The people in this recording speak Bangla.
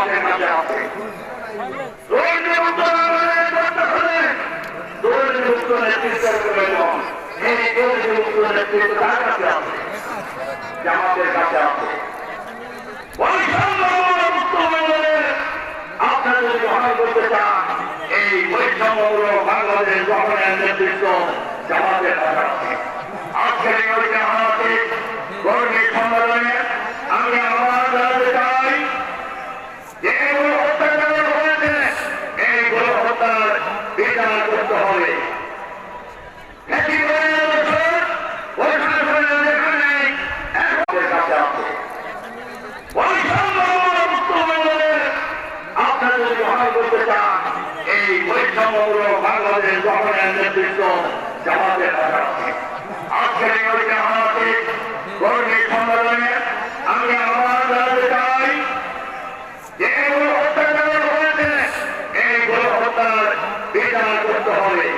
জামাতের কাছে আছে। দুর্নীতিমুক্ত বাংলাদেশ গড়তে হলে দুর্নীতিমুক্ত নেতৃত্বের প্রয়োজন। এই দুর্নীতিমুক্ত নেতৃত্ব কার কাছে আছে? জামাতের কাছে আছে। বৈষম্যমুক্ত বাংলাদেশ আপনারা যদি গ্রহণ করতে চান, এই বৈষম্যমূলক বাংলাদেশ গঠনের নেতৃত্ব জামাতের কাছে আছে। আজকের এই ঐতিহাসিক কর্মী সম্মেলনে আমি আহ্বান জানাতে চাই, যেগুলো অত্যাচার হয়েছে এইগুলো হত্যার বিচার করতে হবে। আপনারা যদি গ্রহণ করতে চান, এই বৈষম্যমূলক বাংলাদেশ গঠনের নেতৃত্ব জামাতের কাছে আছে। আজকের এই ঐতিহাসিক কর্মী সম্মেলনে আমি আহ্বান জানাতে চাই, যেগুলো অত্যাচার হয়েছে এইগুলো হত্যার বিচার করতে হবে।